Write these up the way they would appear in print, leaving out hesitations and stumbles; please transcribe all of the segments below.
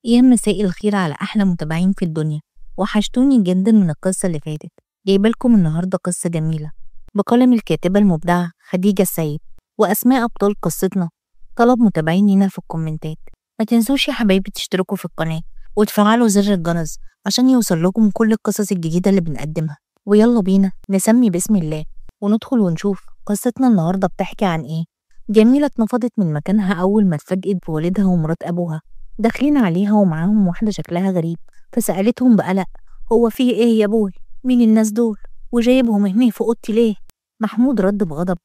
يا مساء الخير على أحلى متابعين في الدنيا. وحشتوني جدا من القصة اللي فاتت. جايبالكم النهاردة قصة جميلة بقلم الكاتبة المبدعة خديجة السيد وأسماء أبطال قصتنا. طلب متابعيننا في الكومنتات. ما تنسوش يا حبايبي تشتركوا في القناة وتفعلوا زر الجرس عشان يوصل لكم كل القصص الجديدة اللي بنقدمها. ويلا بينا نسمي بسم الله وندخل ونشوف قصتنا النهاردة بتحكي عن إيه. جميلة اتنفضت من مكانها أول ما اتفاجئت بوالدها ومرات أبوها داخلين عليها ومعاهم واحدة شكلها غريب، فسألتهم بقلق: هو في ايه يا بوي؟ مين الناس دول؟ وجايبهم هنا في اوضتي ليه؟ محمود رد بغضب: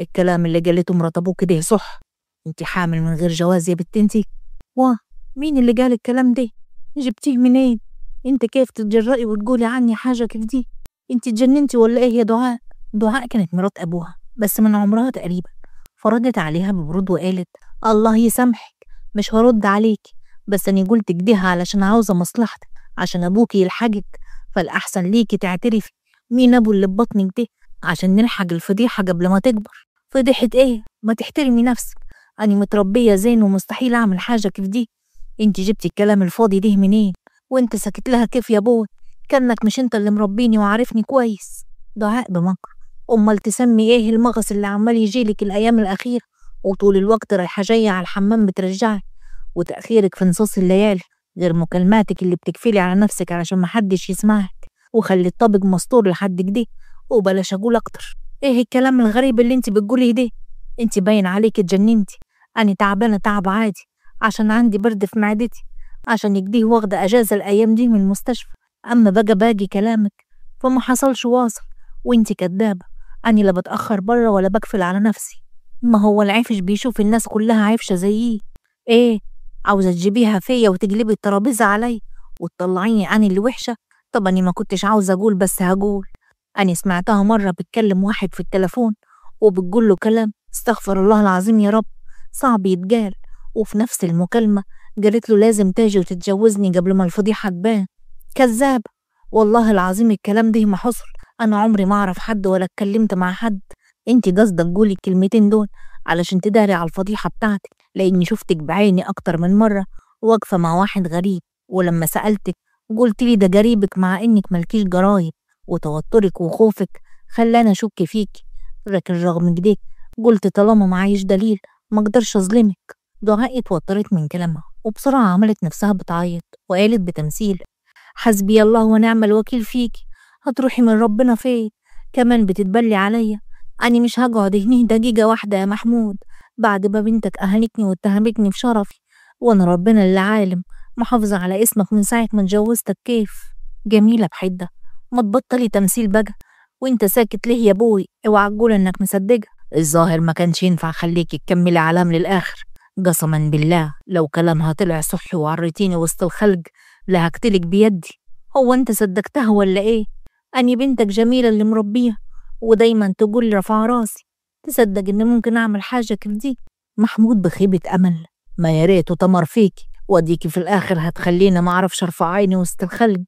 الكلام اللي قالته مرات ابوك ده صح، انت حامل من غير جواز يا بنت انتي. واه، مين اللي قال الكلام ده؟ جبتيه منين؟ انت كيف تتجرئي وتقولي عني حاجة كيف دي؟ انت اتجننتي ولا ايه يا دعاء؟ دعاء كانت مرات ابوها بس من عمرها تقريبا، فردت عليها ببرود وقالت: الله يسامحك، مش هرد عليك، بس أنا قلت كده علشان عاوزة مصلحتك، عشان أبوكي يلحقك، فالأحسن ليكي تعترفي مين أبو اللي ببطنك ده عشان نلحق الفضيحة قبل ما تكبر. فضيحة إيه؟ ما تحترمي نفسك، أنا متربية زين ومستحيل أعمل حاجة كيف دي. أنت جبتي الكلام الفاضي ده منين؟ وأنت سكت لها كيف يا بوي؟ كأنك مش أنت اللي مربيني وعارفني كويس. دعاء بمكر: أمال تسمي إيه المغص اللي عمال يجيلك الأيام الأخيرة وطول الوقت رايحة جاية على الحمام بترجعي، وتأخيرك في نصوص الليالي، غير مكالماتك اللي بتكفلي على نفسك علشان محدش يسمعك، وخلي الطابق مستور لحد كده، وبلاش أقول أكتر. إيه الكلام الغريب اللي انت بتقوليه ده؟ انت باين عليك اتجننتي، أنا تعبانة تعب عادي عشان عندي برد في معدتي، عشان كده واخدة أجازة الأيام دي من المستشفى. أما بقى باقي كلامك فما حصلش واصل، وانت كدابة، أنا لا بتأخر برا ولا بقفل على نفسي. ما هو العفش بيشوف الناس كلها عفشة زيي. ايه، عاوزة تجيبيها فيا وتقلبي الترابيزة علي وتطلعيني أنا اللي وحشة؟ طب أنا ما كنتش عاوزة أقول بس هقول. أنا سمعتها مرة بتكلم واحد في التلفون وبتقول له كلام استغفر الله العظيم يا رب صعب يتقال، وفي نفس المكالمة قالت له لازم تاجي وتتجوزني قبل ما الفضيحة تبان. كذاب، والله العظيم الكلام ده ما حصل، أنا عمري ما أعرف حد ولا اتكلمت مع حد. انت قصدك قولي الكلمتين دول علشان تداري على الفضيحة بتاعتك، لأني شفتك بعيني أكتر من مرة واقفة مع واحد غريب، ولما سألتك قلت لي ده قريبك مع إنك ملكيش جرايب، وتوترك وخوفك خلاني أشك فيك، لكن رغم كده قلت طالما معيش دليل ما اقدرش أظلمك. دعاء اتوترت من كلامها وبسرعة عملت نفسها بتعيط وقالت بتمثيل: حسبي الله ونعم الوكيل فيك، هتروحي من ربنا فين؟ كمان بتتبلي عليا؟ أنا مش هقعد هنا دقيقة واحدة يا محمود بعد ما بنتك أهانتني واتهمتني بشرفي، وأنا ربنا اللي عالم محافظة على اسمك من ساعة ما اتجوزتك. كيف؟ جميلة بحدة: ما تبطلي تمثيل بقى، وانت ساكت ليه يا بوي؟ اوعى تقول انك مصدقة. الظاهر ما كانش ينفع خليكي تكملي علام للآخر، قسما بالله لو كلامها طلع صح وعريتيني وسط الخلق لهقتلك بيدي. هو انت صدقتها ولا ايه؟ أني بنتك جميلة اللي مربيها ودايما تقول لي رفع راسي، تصدق إني ممكن أعمل حاجة كيف دي؟ محمود بخيبة أمل: ما يا ريت وتمر فيكي، وديكي في الآخر هتخلينا ما أعرفش أرفع عيني وسط الخلق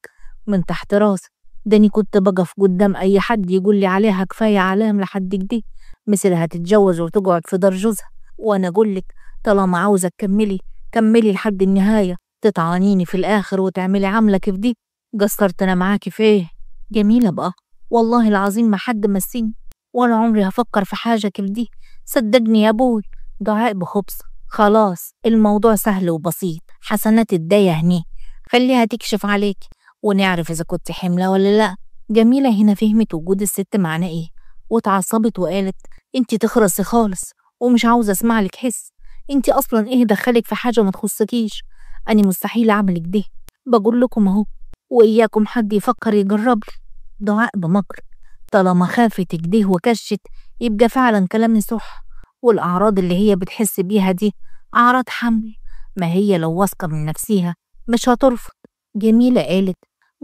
من تحت راسي. داني كنت بقف قدام أي حد يقول لي عليها كفاية علام لحد كده، مثل هتتجوز وتقعد في دار جوزها، وأنا أقول لك طالما عاوزة تكملي كملي لحد النهاية، تطعنيني في الآخر وتعملي عاملة كيف دي؟ قصرت أنا معاكي في إيه؟ جميلة بقى: والله العظيم ما حد مسني ولا عمري هفكر في حاجة كيف دي، صدقني يا ابوي. دعاء بخبص: خلاص الموضوع سهل وبسيط، حسنات الداية هني، خليها تكشف عليك ونعرف إذا كنت حملة ولا لا. جميلة هنا فهمت وجود الست معناه إيه واتعصبت وقالت: انتي تخرسي خالص ومش عاوزة اسمع لك حس، انتي أصلا إيه دخلك في حاجة ما تخصكيش؟ أنا مستحيل أعمل كده، بقول لكم أهو، وإياكم حد يفكر يجرب لي. دعاء بمكر: طالما خافت كده وكشت يبقى فعلا كلامي صح، والأعراض اللي هي بتحس بيها دي أعراض حمل، ما هي لو واثقة من نفسها مش هترفض. جميلة قالت: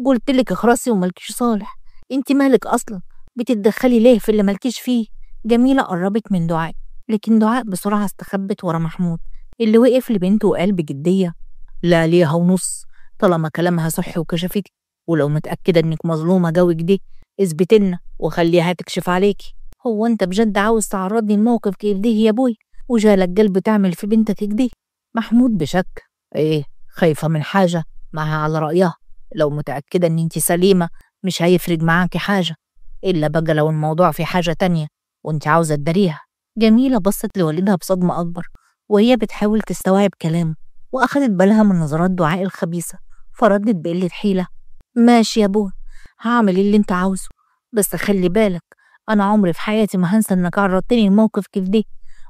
قلتلك اخرسي وملكيش صالح، انت مالك أصلا بتتدخلي ليه في اللي ملكيش فيه؟ جميلة قربت من دعاء، لكن دعاء بسرعة استخبت ورا محمود اللي وقف لبنته وقال بجدية: لا ليها ونص، طالما كلامها صح وكشفتك، ولو متأكدة انك مظلومة جوك دي اثبتلنا وخليها تكشف عليكي. هو انت بجد عاوز تعرضني الموقف كيف ده يا ابوي؟ وجالك قلب تعمل في بنتك كده؟ محمود بشك: ايه، خايفة من حاجة؟ معها على رأيها، لو متأكدة إن أنت سليمة مش هيفرق معاكي حاجة، إلا بقى لو الموضوع في حاجة تانية وأنت عاوزة تداريها. جميلة بصت لوالدها بصدمة أكبر وهي بتحاول تستوعب كلامه، وأخدت بالها من نظرات دعاء الخبيثة، فردت بقلة حيلة: ماشي يا بوي، هعمل اللي أنت عاوزه، بس خلي بالك أنا عمري في حياتي ما هنسى إنك عرضتني الموقف كيف ده،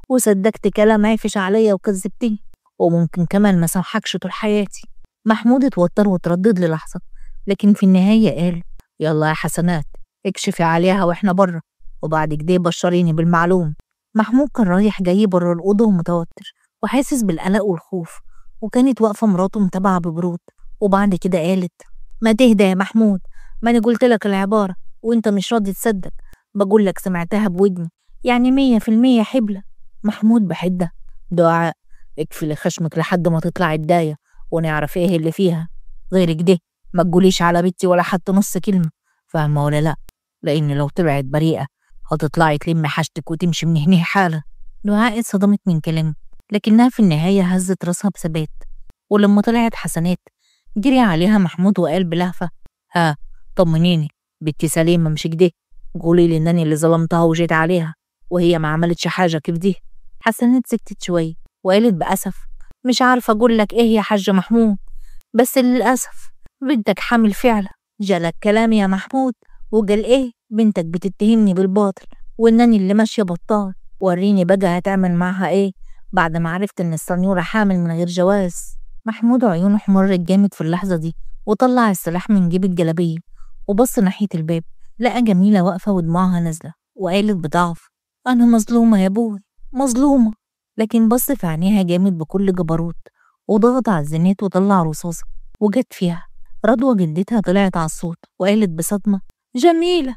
وصدقت كلام عفش عليا وكذبتني، وممكن كمان ما سامحكش طول حياتي. محمود اتوتر وتردد للحظة، لكن في النهاية قال: يلا يا حسنات، اكشفي عليها واحنا بره، وبعد كده بشريني بالمعلوم. محمود كان رايح جاي بره الأوضة ومتوتر وحاسس بالقلق والخوف، وكانت واقفة مراته متابعة ببرود، وبعد كده قالت: ما تهدى يا محمود، ما أنا قلت لك العبارة وأنت مش راضي تصدق، بقول لك سمعتها بودني، يعني 100% حبلة. محمود بحدة: دعاء، اقفلي خشمك لحد ما تطلع الداية ونعرف ايه اللي فيها، غير كده ما تقوليش على بنتي ولا حتى نص كلمة، فاهمة ولا لا؟ لأن لو طلعت بريئة هتطلعي تلمي حاجتك وتمشي من هنا حالة. دعاء اتصدمت من كلامه، لكنها في النهاية هزت راسها بثبات. ولما طلعت حسنات جري عليها محمود وقال بلهفة: ها، طمنيني، بنتي سليمة مش كده؟ قولي لي إنني اللي ظلمتها وجيت عليها وهي ما عملتش حاجة كيف دي؟ حسنات سكتت شوية وقالت بأسف: مش عارفة أقول لك إيه يا حاج محمود، بس للأسف بنتك حامل فعلا. جالك كلامي يا محمود وقال إيه؟ بنتك بتتهمني بالباطل وإنني اللي ماشية بطال. وريني بقى هتعمل معها إيه بعد ما عرفت إن السنيورة حامل من غير جواز. محمود عيونه احمرت جامد في اللحظة دي، وطلع السلاح من جيب الجلابية وبص ناحية الباب، لقى جميلة واقفة ودموعها نازلة، وقالت بضعف: أنا مظلومة يا بوي، مظلومة. لكن بص في عينيها جامد بكل جبروت، وضغط على الزنات وطلع رصاصة وجت فيها. رضوى جدتها طلعت على الصوت وقالت بصدمة: جميلة،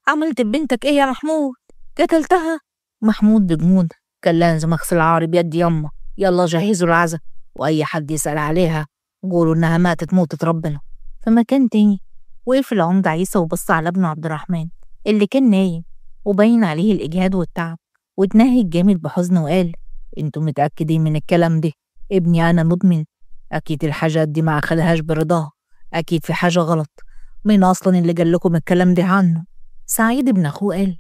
عملت ببنتك ايه يا محمود؟ قتلتها؟ محمود بجمود: كان لازم اغسل عاري بيدي يما، يلا جهزوا العزا، واي حد يسأل عليها قولوا انها ماتت موتة ربنا. في مكان تاني وقف العمدة عيسى وبص على ابنه عبد الرحمن اللي كان نايم وباين عليه الإجهاد والتعب، واتنهد جامد بحزن وقال: انتوا متأكدين من الكلام ده؟ ابني أنا مدمن، أكيد الحاجات دي ما أخدهاش برضاه، أكيد في حاجة غلط. مين أصلا اللي قال لكم الكلام ده عنه؟ سعيد ابن أخوه قال: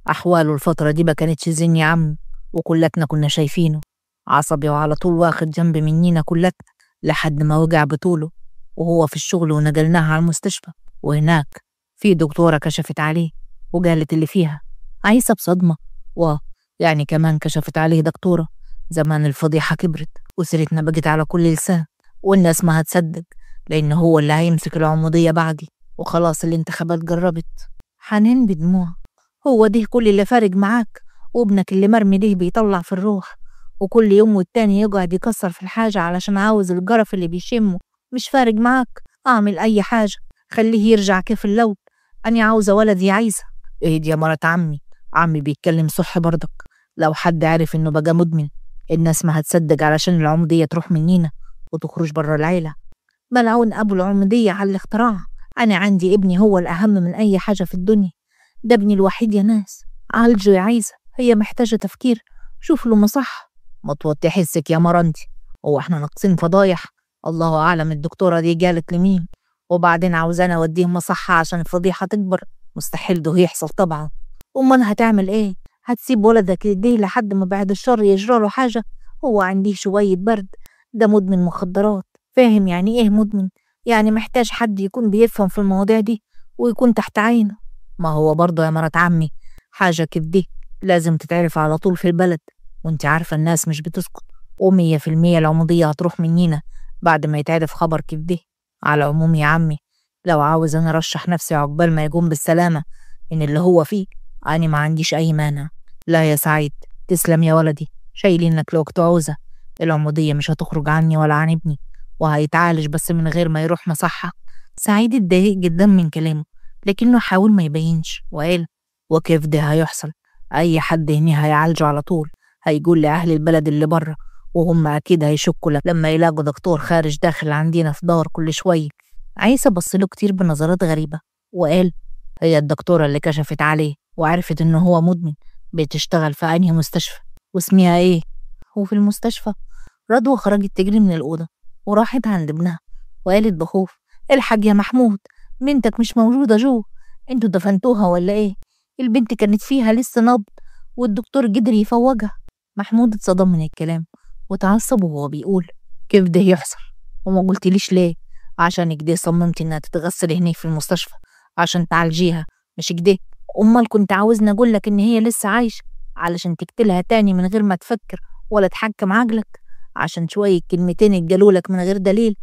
أحواله الفترة دي ما كانتش زين يا عم، وكلتنا كنا شايفينه عصبي وعلى طول واخد جنب منينا كلتنا، لحد ما وجع بطوله وهو في الشغل ونقلناه على المستشفى، وهناك في دكتورة كشفت عليه وقالت اللي فيها. عيسى بصدمة: يعني كمان كشفت عليه دكتورة؟ زمان الفضيحة كبرت وسيرتنا بقت على كل لسان، والناس ما هتصدق لأنه هو اللي هيمسك العمودية بعدي، وخلاص الانتخابات قربت. حنين بدموع: هو ده كل اللي فارق معاك؟ وابنك اللي مرمي ده بيطلع في الروح، وكل يوم والتاني يقعد يكسر في الحاجة علشان عاوز الجرف اللي بيشمه، مش فارق معاك؟ أعمل أي حاجة خليه يرجع كيف الأول، أنا عاوزة ولدي عايزة. اهدي يا مرات عمي بيتكلم صح برضك، لو حد عرف إنه بقى مدمن الناس ما هتصدق علشان العمودية تروح منينا وتخرج برا العيلة. ملعون أبو العمودية على الاختراع، أنا عندي ابني هو الأهم من أي حاجة في الدنيا، ده ابني الوحيد يا ناس، عالجه يا عايزة، هي محتاجة تفكير، شوف له مصح. ما توطي حسك يا مرنتي، هو احنا ناقصين فضايح؟ الله أعلم الدكتورة دي قالت لمين، وبعدين عاوزانا أوديه مصحة عشان الفضيحة تكبر؟ مستحيل ده يحصل طبعا. أمال هتعمل إيه؟ هتسيب ولدك يديه لحد ما بعد الشر يجراله حاجة؟ هو عنديه شوية برد، ده مدمن مخدرات، فاهم يعني إيه مدمن؟ يعني محتاج حد يكون بيفهم في المواضيع دي ويكون تحت عينه. ما هو برضه يا مرات عمي حاجة كده لازم تتعرف على طول في البلد، وانت عارفة الناس مش بتسكت، و100% العمودية هتروح منينا بعد ما يتعرف خبر كده. على العموم يا عمي، لو عاوز أنا أرشح نفسي عقبال ما يقوم بالسلامة إن اللي هو فيه، أنا ما عنديش أي مانع. لا يا سعيد، تسلم يا ولدي، شايلينك لو عوزة، العمودية مش هتخرج عني ولا عن ابني، وهيتعالج بس من غير ما يروح مصحة. سعيد اتضايق جدا من كلامه، لكنه حاول ما يبينش وقال: وكيف ده هيحصل؟ أي حد هنا هيعالجه على طول، هيقول لأهل البلد اللي بره، وهم أكيد هيشكوا لما يلاقوا دكتور خارج داخل عندنا في دار كل شوية. عيسى بصله كتير بنظرات غريبة وقال: هي الدكتورة اللي كشفت عليه وعرفت إنه هو مدمن بتشتغل في أنهي مستشفى؟ واسمها إيه؟ وفي المستشفى رضوى خرجت تجري من الأوضة وراحت عند ابنها وقالت بخوف: الحاج يا محمود، بنتك مش موجودة جوه، انتوا دفنتوها ولا ايه؟ البنت كانت فيها لسه نبض والدكتور قدر يفوجها. محمود اتصدم من الكلام واتعصب وهو بيقول: كيف ده يحصل؟ وما قلتليش ليه؟ عشان كده صممت انها تتغسل هناك في المستشفى عشان تعالجيها، مش كده؟ امال كنت عاوزني اقول لك ان هي لسه عايشه علشان تقتلها تاني من غير ما تفكر ولا تحكم عقلك، عشان شويه كلمتين اتقالولك من غير دليل؟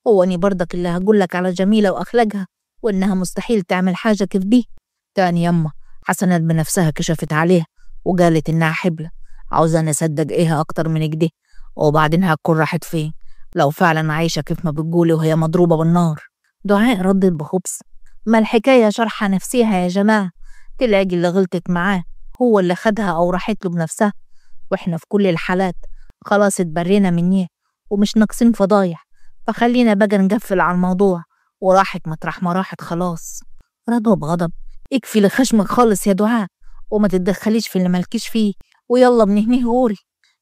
هو اني برضك اللي هقولك على جميله واخلاقها وانها مستحيل تعمل حاجه كيف دي؟ تاني يما حسنات بنفسها كشفت عليها وقالت انها حبلة، عاوزاني اصدق ايه اكتر من كده؟ وبعدين هتكون راحت فين لو فعلا عايشه كيف ما بتقولي وهي مضروبه بالنار؟ دعاء ردت بخبث: ما الحكايه شرحة نفسيها يا جماعه، تلاقي اللي غلطت معاه هو اللي خدها او راحت له بنفسها، واحنا في كل الحالات خلاص اتبرينا منيه ومش ناقصين فضايح، فخلينا بقى نقفل على الموضوع وراحت مطرح ما راحت خلاص. رضوى بغضب: اكفي لخشمك خالص يا دعاء وما تتدخليش في اللي مالكيش فيه، ويلا بنهنيه غوري.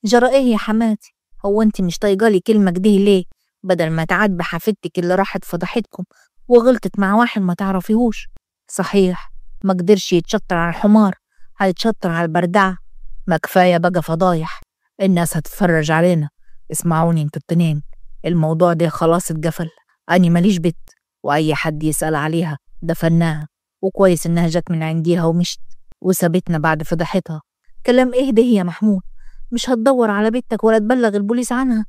جرى ايه يا حماتي؟ هو انت مش طايقالي كلمة كده ليه؟ بدل ما تعاتبي حفيدتك اللي راحت فضحتكم وغلطت مع واحد ما تعرفيهوش. صحيح ما قدرش يتشطر على الحمار، هيتشطر على البردعة. ما كفاية بقى فضايح، الناس هتتفرج علينا. اسمعوني انتوا التنين، الموضوع ده خلاص اتقفل. أني ماليش بت، وأي حد يسأل عليها دفناها، وكويس إنها جت من عنديها ومشت وسابتنا بعد فضحتها. كلام إيه ده يا محمود؟ مش هتدور على بنتك ولا تبلغ البوليس عنها؟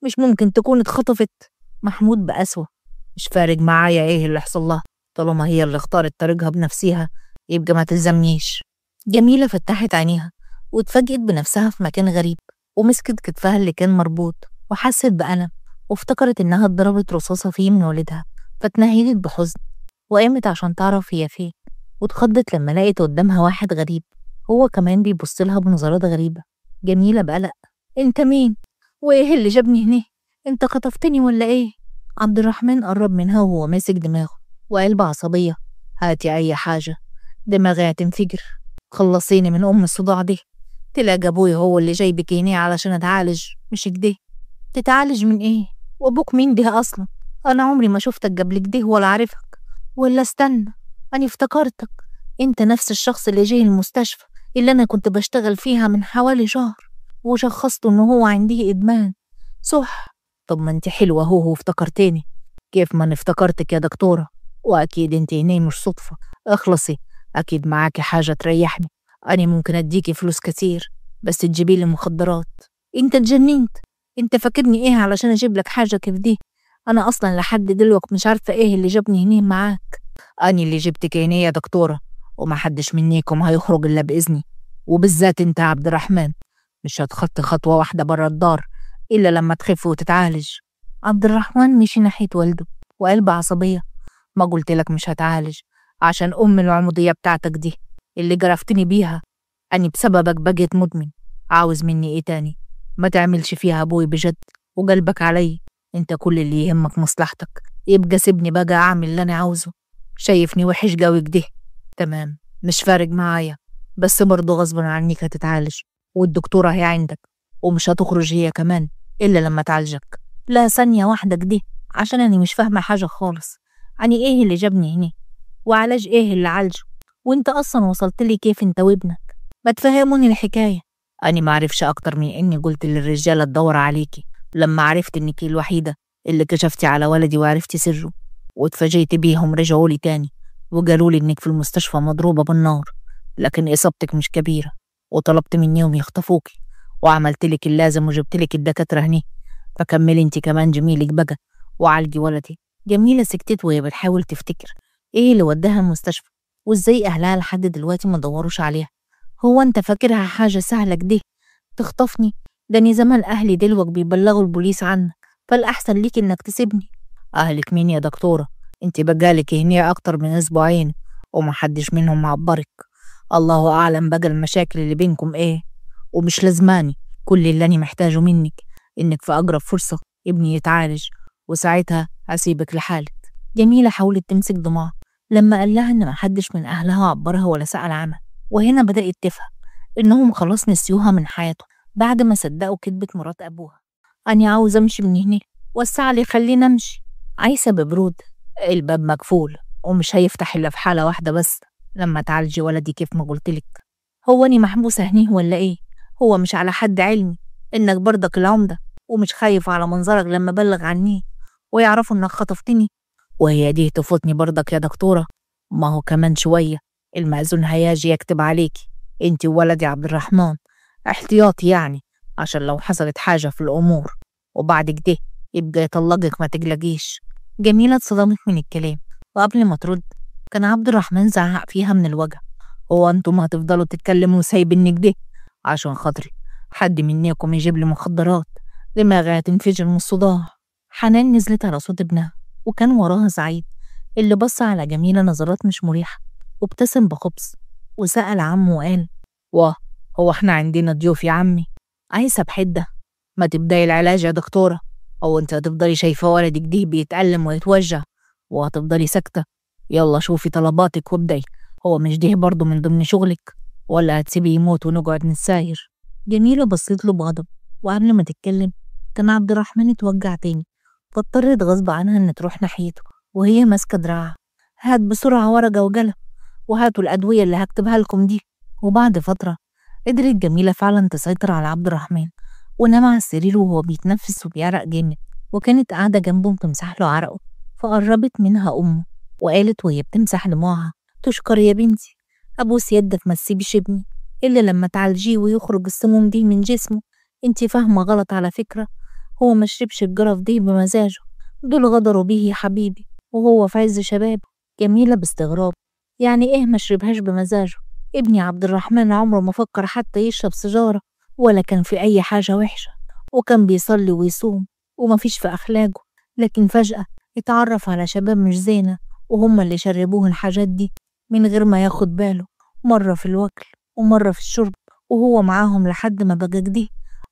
مش ممكن تكون اتخطفت؟ محمود بقسوة: مش فارق معايا إيه اللي حصل لها، طالما هي اللي اختارت طريقها بنفسها يبقى ما تلزمنيش. جميلة فتحت عينيها واتفاجئت بنفسها في مكان غريب، ومسكت كتفها اللي كان مربوط وحست بألم، وافتكرت إنها اتضربت رصاصة فيه من والدها، فاتنهدت بحزن وقامت عشان تعرف هي فين، واتخضت لما لقيت قدامها واحد غريب هو كمان بيبصلها بنظرات غريبة. جميلة بقلق: انت مين؟ وايه اللي جابني هنا؟ انت خطفتني ولا ايه؟ عبد الرحمن قرب منها وهو ماسك دماغه وقال بعصبية: هاتي أي حاجة، دماغي هتنفجر، خلصيني من أم الصداع دي. تلاقي أبوي هو اللي جايبك هنا علشان أتعالج، مش كده؟ تتعالج من إيه؟ وأبوك مين ده أصلا؟ أنا عمري ما شفتك قبل كده ولا عارفك. ولا استنى، أنا افتكرتك، أنت نفس الشخص اللي جاي المستشفى اللي أنا كنت بشتغل فيها من حوالي شهر وشخصته إنه هو عندي إدمان. صح؟ طب ما أنت حلوة هو افتكرتيني. كيف ما أنا افتكرتك يا دكتورة؟ وأكيد أنت هنا مش صدفة. اخلصي، أكيد معاكي حاجة تريحني، أنا ممكن أديكي فلوس كتير بس تجيبيلي مخدرات. أنت اتجننت؟ أنت فاكرني إيه علشان أجيب لك حاجة كيف دي؟ أنا أصلا لحد دلوقتي مش عارفة إيه اللي جابني هنا معاك. أنا اللي جبتك هنا يا دكتورة، ومحدش منيكم هيخرج إلا بإذني، وبالذات أنت يا عبد الرحمن، مش هتخطي خطوة واحدة برا الدار إلا لما تخف وتتعالج. عبد الرحمن مشي ناحية والده وقال بعصبية: ما قلتلك مش هتعالج عشان أم العمودية بتاعتك دي اللي جرفتني بيها؟ أني بسببك بقيت مدمن، عاوز مني إيه تاني؟ ما تعملش فيها أبوي بجد وقلبك علي، أنت كل اللي يهمك مصلحتك، يبقى سيبني بقى أعمل اللي أنا عاوزه. شايفني وحش قوي كده؟ تمام، مش فارق معايا، بس برضه غصبا عنك هتتعالج، والدكتورة هي عندك ومش هتخرج هي كمان إلا لما تعالجك. لا ثانية واحدة كده، عشان أنا مش فاهمة حاجة خالص. أني إيه اللي جابني هنا؟ وعلاج إيه اللي عالجه؟ وإنت أصلا وصلت لي كيف إنت وابنك؟ ما تفهموني الحكاية. أنا ما عرفش أكتر من إني قلت للرجالة تدور عليكي لما عرفت إنك الوحيدة اللي كشفتي على ولدي وعرفتي سره، واتفاجئت بيهم رجعوا لي تاني وقالوا لي إنك في المستشفى مضروبة بالنار، لكن إصابتك مش كبيرة، وطلبت منيهم يخطفوكي وعملت لك اللازم وجبت لك الدكاترة هني، فكملي انت كمان جميلك بقى وعالجي ولدي. جميلة سكتت وهي بتحاول تفتكر ايه اللي وداها المستشفى وازاي اهلها لحد دلوقتي ما دوروش عليها. هو انت فاكرها حاجة سهلة كده تخطفني؟ ده أنا زمان اهلي دلوقتي بيبلغوا البوليس عنك، فالاحسن ليك انك تسيبني. اهلك مين يا دكتورة؟ انت بقالك هنا اكتر من اسبوعين ومحدش منهم معبرك، الله اعلم بقى المشاكل اللي بينكم ايه، ومش لازماني. كل اللي انا محتاجه منك انك في اقرب فرصة ابني يتعالج، وساعتها هسيبك لحالك. جميلة حاولت تمسك دموعها لما قال لها ان محدش من اهلها عبرها ولا سأل عنها، وهنا بدأت تفهم انهم خلاص نسيوها من حياته بعد ما صدقوا كذبة مرات ابوها. انا عاوزة امشي من هنا، وسع لي خلينا امشي. عايسة ببرود: الباب مقفول ومش هيفتح إلا في حالة واحدة بس، لما تعالجي ولدي كيف ما قلتلك. هو أني محبوسة هنيه ولا إيه؟ هو مش على حد علمي إنك برضك العمدة ومش خايف على منظرك لما بلغ عني ويعرفوا إنك خطفتني؟ وهي دي تفوتني برضك يا دكتورة؟ ما هو كمان شوية المأذون هيجي يكتب عليكي انتي وولدي عبد الرحمن احتياطي، يعني عشان لو حصلت حاجة في الأمور، وبعد كده يبقى يطلقك ما تقلقيش. جميلة اتصدمت من الكلام، وقبل ما ترد كان عبد الرحمن زعق فيها من الوجع: هو انتم هتفضلوا تتكلموا سايبني كده عشان خاطري حد منكم يجيب لي مخدرات؟ دماغي هتنفجر من الصداع. حنان نزلت على صوت ابنها وكان وراها سعيد اللي بص على جميلة نظرات مش مريحة وابتسم بخبث وسأل عمه وقال: واه، هو احنا عندنا ضيوف يا عمي؟ عايزة بحدة ما تبدأي العلاج يا دكتورة، أو انت هتفضلي شايفة ولدك ده بيتألم ويتوجع وهتفضلي ساكتة؟ يلا شوفي طلباتك وابدأي، هو مش ده برضه من ضمن شغلك؟ ولا هتسيبي يموت ونقعد نتساير؟ جميلة بصيت له بغضب، وقبل ما تتكلم كان عبد الرحمن اتوجع تاني، فاضطرت غصب عنها إن تروح ناحيته وهي ماسكة دراعها: هات بسرعة ورقة وقلم وهاتوا الأدوية اللي هكتبها لكم دي. وبعد فترة قدرت جميلة فعلا تسيطر على عبد الرحمن، ونام على السرير وهو بيتنفس وبيعرق جامد، وكانت قاعدة جنبه بتمسح له عرقه. فقربت منها أمه وقالت وهي بتمسح دموعها: تشكر يا بنتي، أبوس يدك ما تسيبيش ابني إلا لما تعالجيه ويخرج السموم دي من جسمه. انتي فاهمة غلط على فكرة، هو ما شربش الجرف دي بمزاجه، دول غدروا بيه يا حبيبي وهو في عز شبابه. جميلة باستغراب: يعني ايه ما شربهاش بمزاجه؟ ابني عبد الرحمن عمره ما فكر حتى يشرب سيجارة ولا كان في أي حاجة وحشة، وكان بيصلي ويصوم وما فيش في أخلاقه، لكن فجأة اتعرف على شباب مش زينة وهم اللي شربوه الحاجات دي من غير ما ياخد باله، مرة في الوكل ومرة في الشرب، وهو معاهم لحد ما بقى كده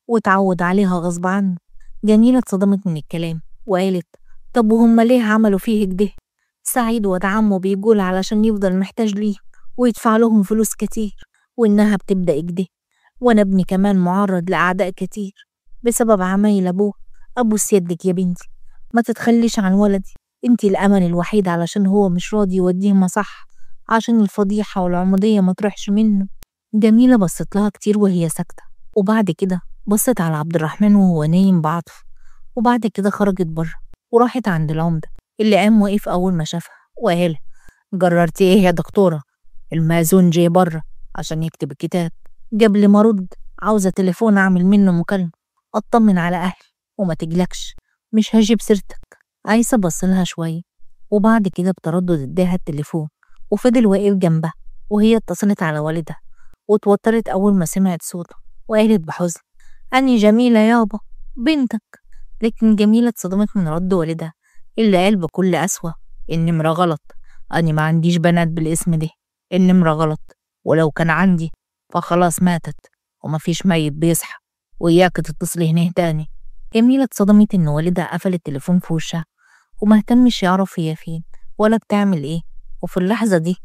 واتعود عليها غصب عنه. جميلة اتصدمت من الكلام وقالت: طب وهم ليه عملوا فيه كده؟ سعيد واد عمه بيقول علشان يفضل محتاج ليه ويدفع لهم فلوس كتير، وإنها بتبدأ كده، وأنا ابني كمان معرض لأعداء كتير بسبب عمايل أبوه. أبوس يدك يا بنتي ما تتخليش عن ولدي، انتي الأمل الوحيد علشان هو مش راضي يوديه مصح عشان الفضيحة والعمودية ما تروحش منه. جميلة بصت لها كتير وهي ساكتة، وبعد كده بصت على عبد الرحمن وهو نايم بعطف، وبعد كده خرجت بره وراحت عند العمدة اللي قام وقف أول ما شافها وقال: جررتي إيه يا دكتورة؟ المأذون جاي بره عشان يكتب الكتاب، قبل ما أرد عاوزة تليفون أعمل منه مكالمة أطمن على أهلي، وما تقلقش مش هجيب سيرتك. عايسة بصلها شوية وبعد كده بتردد اداها التليفون وفضل واقف جنبها، وهي اتصلت على والدها واتوترت أول ما سمعت صوته وقالت بحزن: أني جميلة يابا بنتك. لكن جميلة اتصدمت من رد والدها اللي قال بكل قسوة: النمرة غلط، أني ما عنديش بنات بالاسم ده، النمرة غلط، ولو كان عندي فخلاص ماتت ومفيش ميت بيصحى، وإياك تتصلي هنا تاني. جميلة اتصدمت إن والدها قفل التليفون في وشها ومهتمش يعرف هي فين ولا بتعمل إيه، وفي اللحظة دي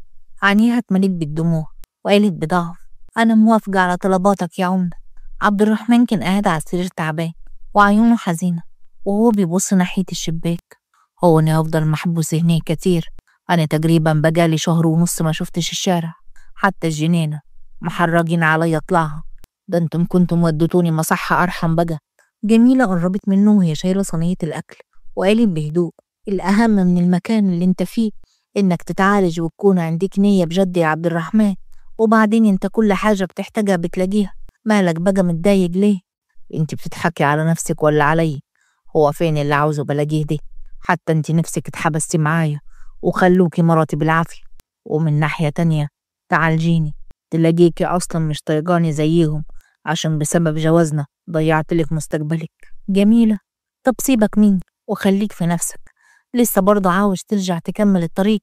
عينيها اتملت بالدموع وقالت بضعف: أنا موافقة على طلباتك يا عمدة. عبد الرحمن كان قاعد على السرير تعبان وعيونه حزينة وهو بيبص ناحية الشباك: هو أنا هفضل محبوس هنا كتير؟ أنا تقريبا بقالي شهر ونص ما شفتش الشارع، حتى الجنينة محرجين عليا أطلعها، ده انتم كنتم ودتوني مصحة أرحم بقى. جميلة قربت منه وهي شايلة صينية الأكل وقالت بهدوء: الأهم من المكان اللي انت فيه إنك تتعالج وتكون عندك نية بجد يا عبد الرحمن، وبعدين انت كل حاجة بتحتاجها بتلاقيها، مالك بقى متضايق ليه؟ انت بتضحكي على نفسك ولا علي؟ هو فين اللي عاوزه بلاقيه ده؟ حتى انت نفسك اتحبستي معايا وخلوكي مراتي بالعافية، ومن ناحية تانية تعالجيني تلاقيكي أصلا مش طيقاني زيهم عشان بسبب جوازنا ضيعتلك مستقبلك. جميلة: طب سيبك مني وخليك في نفسك، لسه برضه عاوز ترجع تكمل الطريق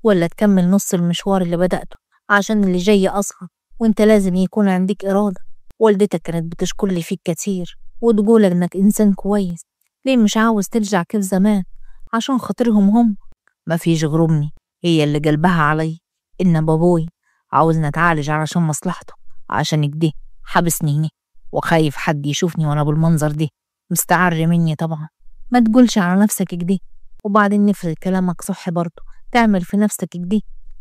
ولا تكمل نص المشوار اللي بدأته؟ عشان اللي جاي أصغر وانت لازم يكون عندك إرادة. والدتك كانت بتشكر لي فيك كتير وتقول انك إنسان كويس، ليه مش عاوز ترجع كيف زمان عشان خاطرهم هم؟ مفيش غير أمي هي اللي قلبها علي، إن بابوي عاوزني أتعالج علشان مصلحته، عشان كده حبسني هنا وخايف حد يشوفني وأنا بالمنظر ده، مستعر مني طبعا. ما تقولش على نفسك كده. وبعدين نفرض كلامك صح برضه، تعمل في نفسك كده؟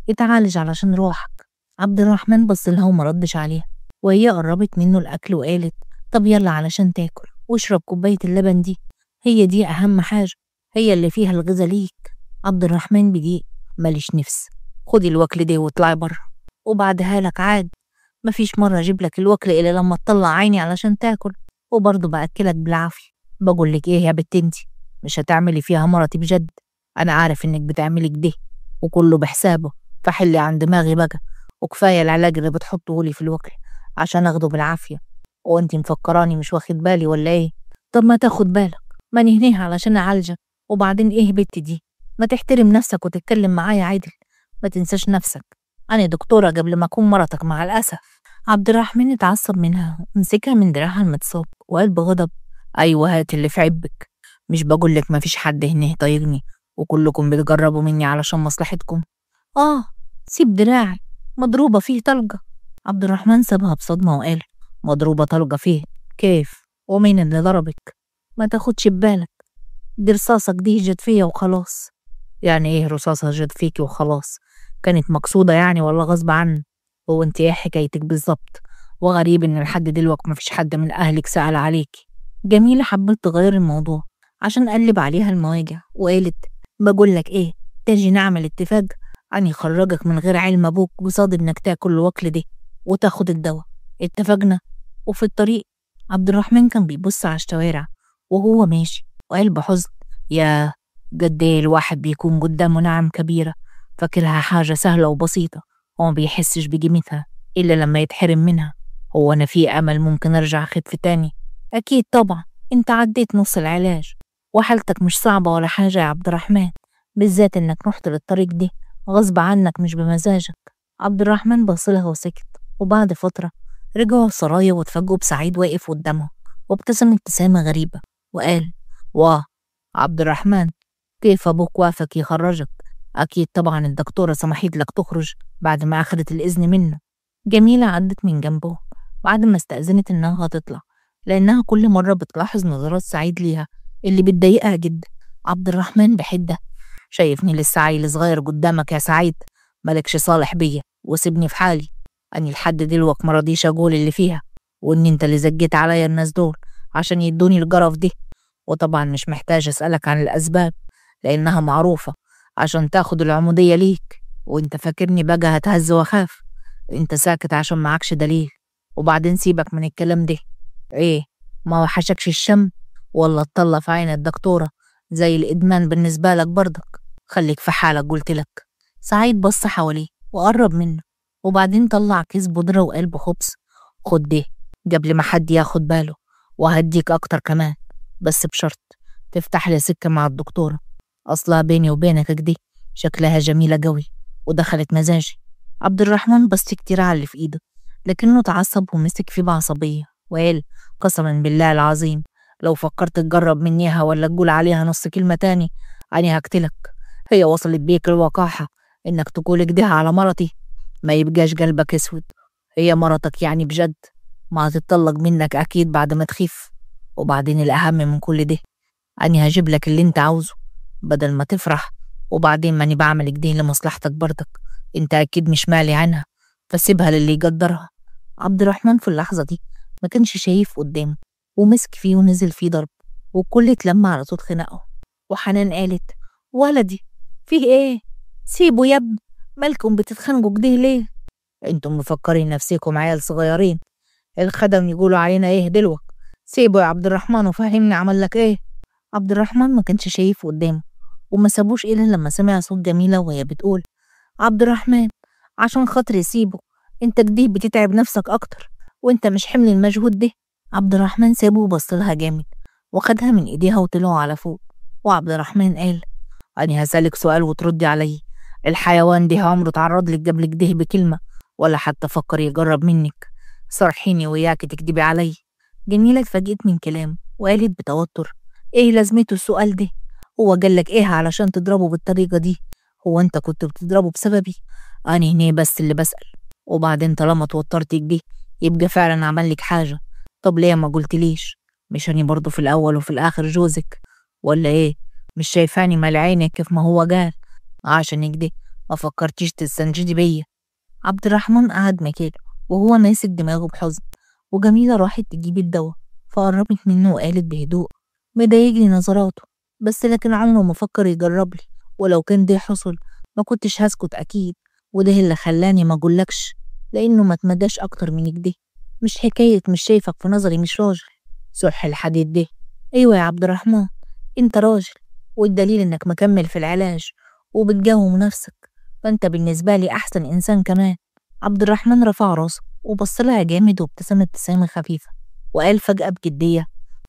اتعالج علشان روحك. عبد الرحمن بص لها وما ردش عليها، وهي قربت منه الأكل وقالت طب يلا علشان تاكل واشرب كوباية اللبن دي، هي دي أهم حاجة، هي اللي فيها الغذا ليك. عبد الرحمن بديق ماليش نفس، خدي الوكل ده واطلعي بره وبعدها لك عاد. مفيش مرة أجيب لك الوكل إلا لما تطلع عيني علشان تاكل، وبرضه بأكلك بالعافية. بقولك إيه يا بت انتي، مش هتعملي فيها مرتي بجد؟ أنا عارف إنك بتعملي كده وكله بحسابه، فحلي عن دماغي بقى، وكفاية العلاج اللي بتحطه لي في الوكل عشان أخده بالعافية. وانتي مفكراني مش واخد بالي ولا إيه؟ طب ما تاخد بالك، ما نهنيها علشان أعالجك. وبعدين إيه بنتي دي، ما تحترم نفسك وتتكلم معايا عادل، ما تنساش نفسك، أنا دكتورة قبل ما أكون مرتك مع الأسف. عبد الرحمن اتعصب منها ومسكها من دراعها المتصاب وقال بغضب أيوة هات اللي في عبك، مش بقولك مفيش حد هنا يطيقني وكلكم بتجربوا مني علشان مصلحتكم؟ سيب دراعي، مضروبة فيه طلقة. عبد الرحمن سابها بصدمة وقال مضروبة طلقة فيه؟ كيف؟ ومين اللي ضربك؟ ما تاخدش ببالك، دي رصاصك دي جت فيا وخلاص. يعني ايه رصاصة جت فيكي وخلاص؟ كانت مقصودة يعني ولا غصب عنك؟ هو انت ايه حكايتك بالظبط؟ وغريب ان لحد دلوقتي مفيش حد من اهلك سأل عليكي. جميلة حبت تغير الموضوع عشان قلب عليها المواجع وقالت بقولك ايه، تيجي نعمل اتفاق أن يخرجك من غير علم أبوك قصاد إنك تاكل الوكل ده وتاخد الدواء. اتفقنا؟ وفي الطريق عبد الرحمن كان بيبص على الشوارع وهو ماشي وقال بحزن يا قد ايه الواحد بيكون قدامه نعم كبيرة فاكرها حاجة سهلة وبسيطة وما بيحسش بقيمتها إلا لما يتحرم منها. هو أنا في أمل ممكن أرجع أخف تاني؟ أكيد طبعا، أنت عديت نص العلاج وحالتك مش صعبة ولا حاجة يا عبد الرحمن، بالذات إنك رحت للطريق دي غصب عنك مش بمزاجك. عبد الرحمن بصلها وسكت، وبعد فترة رجعوا السرايا واتفاجئوا بسعيد واقف قدامهم وابتسم ابتسامة غريبة وقال واه عبد الرحمن، كيف أبوك وافق يخرجك؟ أكيد طبعا الدكتورة سمحت لك تخرج بعد ما أخدت الإذن منه. جميلة عدت من جنبه بعد ما استأذنت إنها هتطلع لأنها كل مرة بتلاحظ نظرات سعيد ليها اللي بتضايقها جدا. عبد الرحمن بحدة شايفني لسه عيل صغير قدامك يا سعيد، مالكش صالح بيا وسيبني في حالي. أني لحد دلوقتي مرضيش أقول اللي فيها وإن أنت اللي زجيت عليا الناس دول عشان يدوني الجرف دي، وطبعا مش محتاج أسألك عن الأسباب لأنها معروفة عشان تاخد العمودية ليك، وإنت فاكرني بقى هتهز وأخاف؟ إنت ساكت عشان معكش دليل. وبعدين سيبك من الكلام ده، إيه ما وحشكش الشم ولا اتطلع في عين الدكتورة زي الإدمان بالنسبة لك برضك؟ خليك في حالك قلتلك. سعيد بص حواليه وقرب منه وبعدين طلع كيس بودرة وقلب خبز، خد ده قبل ما حد ياخد باله وهديك أكتر كمان، بس بشرط تفتح لي سكة مع الدكتورة، أصلها بيني وبينك كده شكلها جميلة قوي ودخلت مزاجي. عبد الرحمن بص كتير على اللي في إيده لكنه اتعصب ومسك فيه بعصبية وقال قسما بالله العظيم لو فكرت تجرب منيها ولا تقول عليها نص كلمة تاني أنا هقتلك. هي وصلت بيك الوقاحة إنك تقول كده على مرتي؟ ما يبقاش قلبك اسود، هي مرتك يعني بجد، ما هتتطلق منك أكيد بعد ما تخيف. وبعدين الأهم من كل ده أني هجيب لك اللي انت عاوزه بدل ما تفرح، وبعدين ماني بعمل كده لمصلحتك برضك، انت أكيد مش مالي عنها فسيبها للي يقدرها. عبد الرحمن في اللحظة دي ما كانش شايف قدامه ومسك فيه ونزل فيه ضرب والكل اتلم على صوت خناقه. وحنان قالت ولدي فيه ايه؟ سيبوا يا ابني، مالكم بتتخانقوا كده ليه؟ انتم مفكرين نفسيكم عيال صغيرين، الخدم يقولوا علينا ايه دلوك؟ سيبوا يا عبد الرحمن وفهمني عمل لك ايه. عبد الرحمن ما كانش شايف قدامه وما سابوش الا لما سمع صوت جميلة وهي بتقول عبد الرحمن عشان خاطري سيبه، انت كده بتتعب نفسك اكتر وانت مش حمل المجهود ده. عبد الرحمن سابه وبص لها جامد وخدها من ايديها وطلعوا على فوق. وعبد الرحمن قال أنا هسألك سؤال وتردي علي، الحيوان ده عمره تعرض لك قبل كده بكلمة ولا حتى فكر يجرب منك؟ صرحيني وياكي تكدبي علي. جميلة اتفاجئت من كلامه وقالت بتوتر ايه لازمته السؤال ده؟ هو قالك ايه علشان تضربه بالطريقة دي؟ هو انت كنت بتضربه بسببي؟ أنا هنا بس اللي بسأل، وبعدين طالما توترتك دي يبقى فعلا عمل لك حاجة. طب ليه ما قلتليش؟ مش أنا برضه في الأول وفي الآخر جوزك، ولا إيه؟ مش شايفاني مال عينك كيف ما هو قال؟ عشان كده ما فكرتيش تستنجدي بيا. عبد الرحمن قعد مكانه وهو ماسك دماغه بحزن، وجميلة راحت تجيب الدوا فقربت منه وقالت بهدوء: مضايقني نظراته، بس لكن عمره ما فكر يجربلي، ولو كان ده حصل ما كنتش هسكت أكيد، وده اللي خلاني ما أقولكش، لأنه ما تمداش أكتر من كده. مش حكاية مش شايفك في نظري مش راجل، صح الحديد ده. أيوة يا عبد الرحمن، أنت راجل، والدليل إنك مكمل في العلاج وبتقاوم نفسك، فأنت بالنسبة لي أحسن إنسان كمان. عبد الرحمن رفع راسه وبصلها جامد وابتسم ابتسامة خفيفة، وقال فجأة بجدية: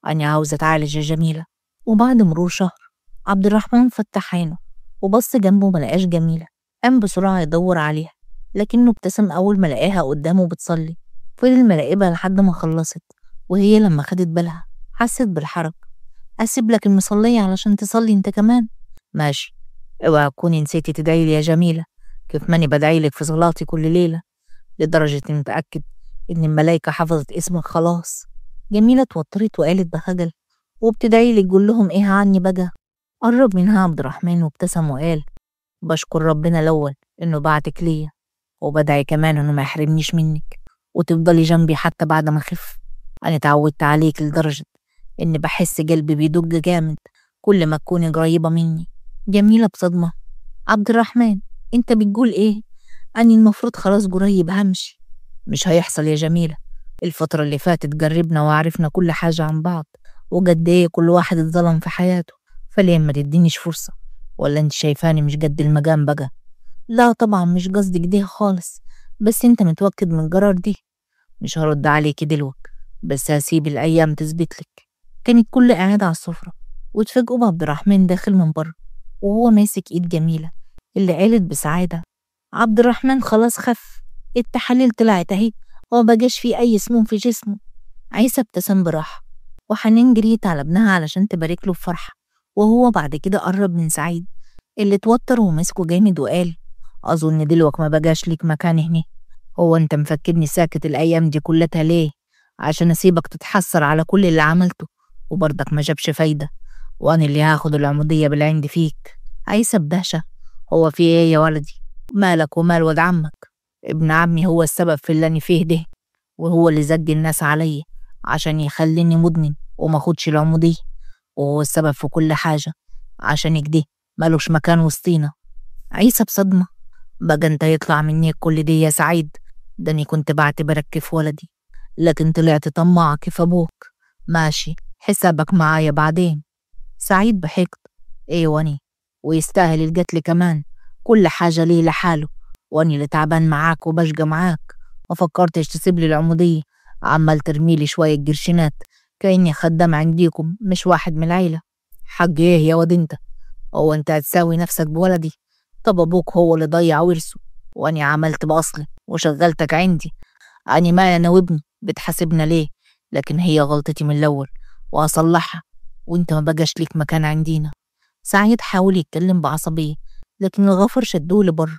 أنا عاوز أتعالج يا جميلة. وبعد مرور شهر عبد الرحمن فتح عينه وبص جنبه ملقاش جميلة، قام بسرعة يدور عليها، لكنه ابتسم أول ما لقاها قدامه بتصلي. فضل مراقبها لحد ما خلصت، وهي لما خدت بالها حست بالحرج. أسيب لك المصلية علشان تصلي أنت كمان؟ ماشي. اوعى تكوني نسيتي تدعي لي يا جميلة كيف ماني بدعي لك في صلاتي كل ليلة، لدرجة إني متأكد إن الملايكة حفظت اسمك خلاص. جميلة اتوترت وقالت بخجل: وبتدعي لي تقول لهم إيه عني بقى؟ قرب منها عبد الرحمن وابتسم وقال: بشكر ربنا الأول إنه بعتك ليا، وبدعي كمان إنه ما يحرمنيش منك وتفضلي جنبي حتى بعد ما أخف. أنا اتعودت عليك لدرجة إني بحس قلبي بيدق جامد كل ما تكوني قريبة مني. جميلة بصدمة: عبد الرحمن، أنت بتقول إيه؟ أني المفروض خلاص قريب همشي. مش هيحصل يا جميلة، الفترة اللي فاتت جربنا وعرفنا كل حاجة عن بعض، وقد إيه كل واحد اتظلم في حياته، فليه ما تدينيش فرصة؟ ولا أنت شايفاني مش قد المقام بقى؟ لا طبعا مش قصدي كده خالص، بس أنت متوكد من القرار دي؟ مش هرد عليكي دلوقتي، بس هسيب الأيام تثبتلك. كانت كل قاعدة على السفرة، واتفاجئوا بعبد الرحمن داخل من بره وهو ماسك إيد جميلة، اللي قالت بسعادة: عبد الرحمن خلاص خف، التحاليل طلعت اهي، ومبقاش فيه أي سموم في جسمه. عيسى ابتسم براحة، وحنين جريت على ابنها علشان تبارك له بفرحة، وهو بعد كده قرب من سعيد اللي اتوتر ومسكه جامد وقال: أظن دلوقتي ما بقاش ليك مكان هنا. هو أنت مفكرني ساكت الأيام دي كلها ليه؟ عشان أسيبك تتحسر على كل اللي عملته وبرضك ما جابش فايدة، وأنا اللي هاخد العمودية بالعند فيك؟ عيسى بدهشة: هو في إيه يا ولدي؟ مالك ومال ولد عمك؟ ابن عمي هو السبب في اللي أنا فيه ده، وهو اللي زج الناس علي عشان يخليني مدمن وما اخدش العمودية، وهو السبب في كل حاجة، عشان كده مالوش مكان وسطينا. عيسى بصدمة: بقى انت يطلع مني كل دي يا سعيد؟ ده اني كنت بعتبرك كيف ولدي، لكن طلعت طماع كيف ابوك. ماشي، حسابك معايا بعدين. سعيد بحقد: ايه واني؟ ويستاهل القتل كمان، كل حاجة ليه لحاله، واني اللي تعبان معاك وبشقى معاك. ما فكرتش تسيب لي العمودية، عمال ترميلي شوية قرشينات كأني خدام عنديكم مش واحد من العيلة. حق ايه يا واد انت؟ هو انت هتساوي نفسك بولدي؟ طب ابوك هو اللي ضيع ورثه، واني عملت بأصلي وشغلتك عندي. اني ما انا وابني بتحاسبنا ليه؟ لكن هي غلطتي من الاول وهصلحها، وانت ما بقاش ليك مكان عندينا. سعيد حاول يتكلم بعصبية، لكن الغفر شدوه لبره،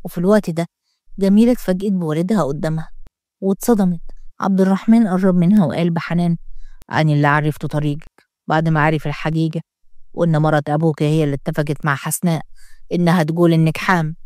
وفي الوقت ده جميلة اتفاجئت بوالدها قدامها واتصدمت. عبد الرحمن قرب منها وقال بحنان: أنا اللي عرفته طريقك بعد ما عرف الحقيقة، وإن مرات أبوك هي اللي اتفقت مع حسناء إنها تقول إنك حام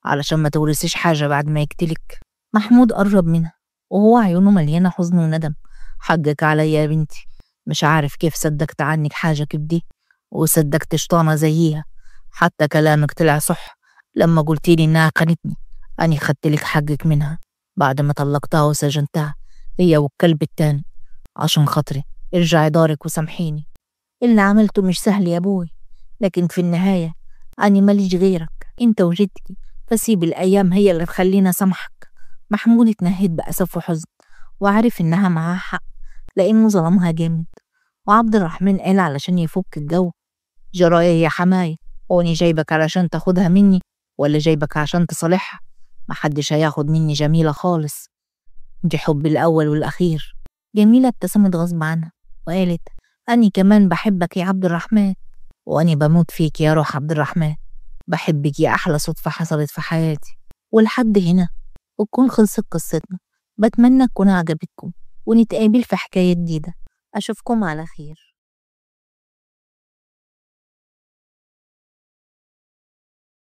علشان ما تورثيش حاجة بعد ما يقتلك. محمود قرب منها وهو عيونه مليانة حزن وندم: حقك عليا يا بنتي، مش عارف كيف صدقت عنك حاجة كبدي وصدقت شطانة زيها، حتى كلامك طلع صح لما قلتيلي إنها خانتني. أني خدتلك حقك منها بعد ما طلقتها وسجنتها هي والكلب التاني. عشان خاطري ارجعي دارك وسامحيني، اللي عملته مش سهل يا أبوي، لكن في النهاية أني ماليش غيرك أنت وجدتي، فسيب الأيام هي اللي تخلينا سامحك. محمود اتنهد بأسف وحزن، وعرف إنها معاها حق لأنه ظلمها جامد. وعبد الرحمن قال علشان يفك الجو: جرايه يا حماية، هوني جايبك علشان تاخدها مني ولا جايبك عشان تصالحها؟ محدش هياخد مني جميلة خالص، دي حب الأول والأخير. جميلة ابتسمت غصب عنها وقالت: أني كمان بحبك يا عبد الرحمن، وأني بموت فيك يا روح عبد الرحمن، بحبك يا أحلى صدفة حصلت في حياتي. ولحد هنا وتكون خلصت قصتنا. بتمنى تكون عجبتكم ونتقابل في حكاية جديدة. أشوفكم على خير.